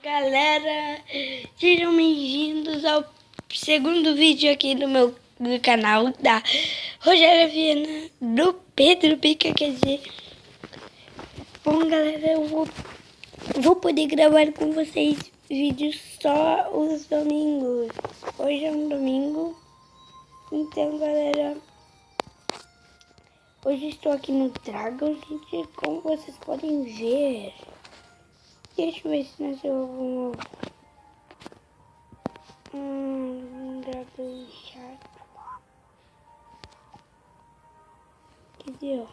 Galera, sejam bem-vindos ao segundo vídeo aqui do canal da Rogéria Viana, do Pedro Pica, quer dizer. Bom, galera, eu vou poder gravar com vocês vídeos só os domingos. Hoje é um domingo, então, galera, hoje estou aqui no Dragon, gente, como vocês podem ver. Deixa eu ver se nós vamos... dragão chato. Cadê, ó?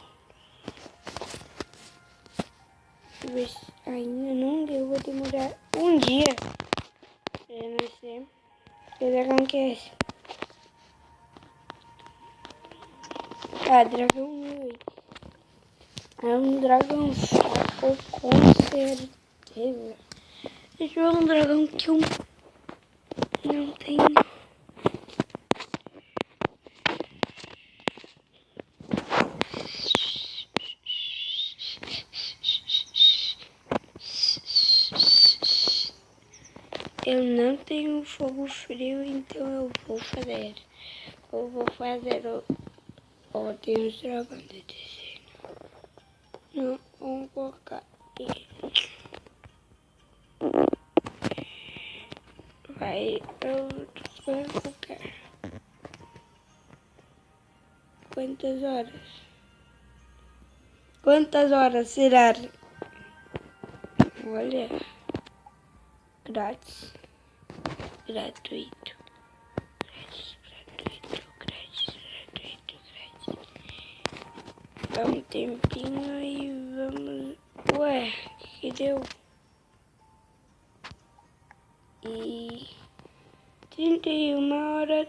Deixa eu ver se ainda não deu. Vou demorar um dia pra nascer. Que dragão que é esse? Ah, dragão 1008. É um dragão chato, com certeza. Deixa eu ver um dragão que eu não tenho. Eu não tenho fogo frio, então eu vou fazer. Ó, tem uns dragões de desenho. Não, vamos colocar aqui. Eu vou colocar. Quantas horas? Quantas horas será? Olha. Grátis. Gratuito. Dá um tempinho e vamos... Ué, que deu? E... 31h,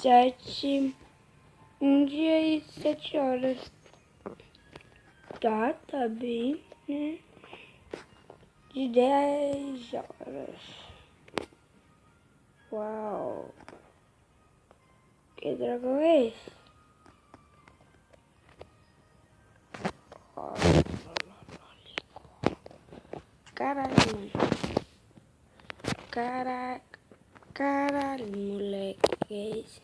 7... 1 dia e 7 horas. Tá bem, né? De 10 horas. Uau! Que dragão é esse? Caralho, mano. Caralho, moleque. Que é esse?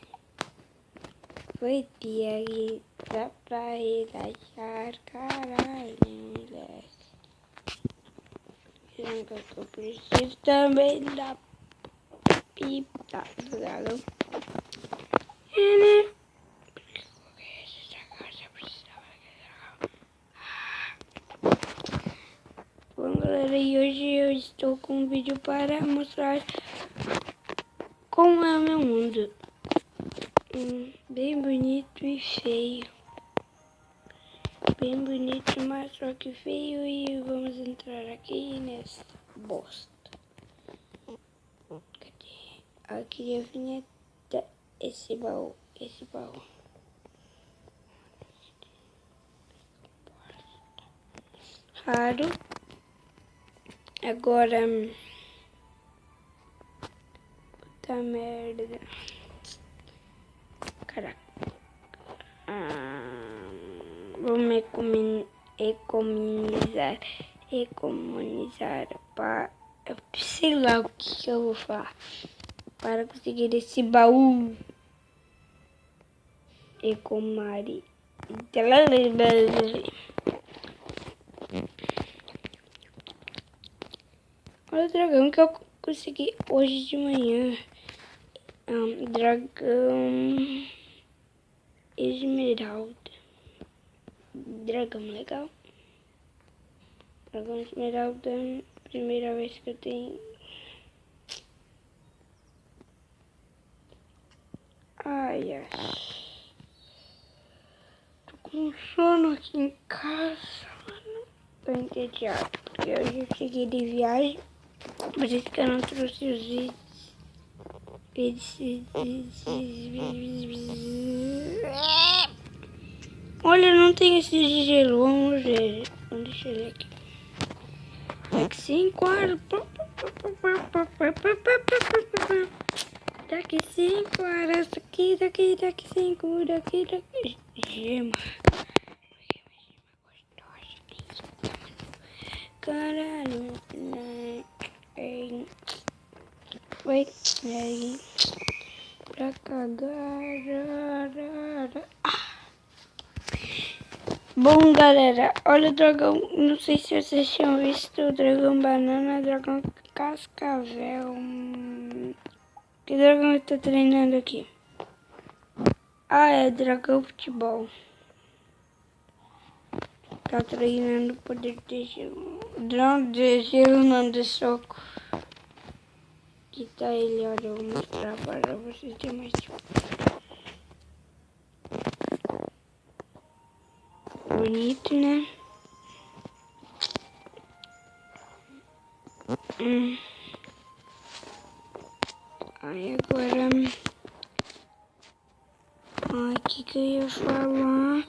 Foi dia que dá pra relaxar. Caralho, moleque. Eu preciso também da pipa do dragão. Bom, galera, e hoje eu estou com um vídeo para mostrar como é o meu mundo. Bem bonito e feio. Bem bonito, mas só que feio. E vamos entrar aqui nessa bosta. Cadê? Aqui a vinheta. Esse baú. Raro. Agora... Puta merda. Caraca. Vamos economizar para... Sei lá o que eu vou falar. Para conseguir esse baú. Ecomari. Olha o dragão que eu consegui hoje de manhã. Dragão esmeralda. Dragão legal. Dragão esmeralda. Primeira vez que eu tenho. Ai. Tô com sono aqui em casa, mano. Tô entediado, porque hoje eu cheguei de viagem. Por isso que eu não trouxe os vídeos. Olha, não tem esse de gelo. Vamos ver. Deixa eu ver aqui. Daqui 5 horas. Daqui 5 horas. Daqui 5. Daqui. Gema. Caralho. Foi. E aí. Pra cagar. Bom, galera, olha o dragão. Não sei se vocês tinham visto o dragão banana, dragão cascavel. Que dragão eu tô treinando aqui? Ah, é dragão futebol. Tá treinando o poder de gelo. Não de gelo, não de soco. Aqui tá ele, olha, eu vou mostrar para vocês terem mais tipo. Bonito, né? Aí agora... Ai, que eu ia falar?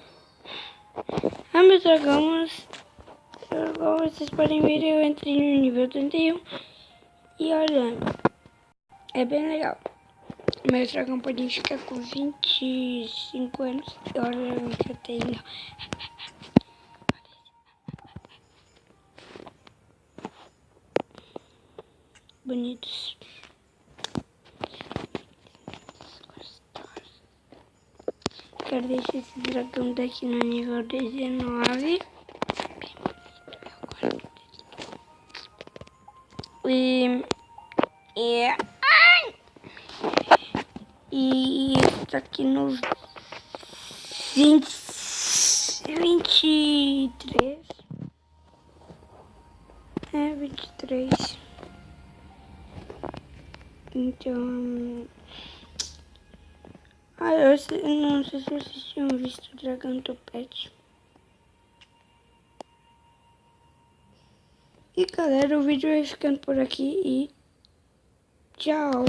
Ah, meus dragões... Como vocês podem ver, eu entrei no nível 31. E olha, é bem legal. Meu dragão pode ficar com 25 anos. E olha o que eu tenho. Bonitos. Quero deixar esse dragão daqui no nível 19. E esse tá aqui no 23. É, 23. Então... Ah, eu não sei se vocês tinham visto o dragão topete. E galera, o vídeo vai ficando por aqui e tchau.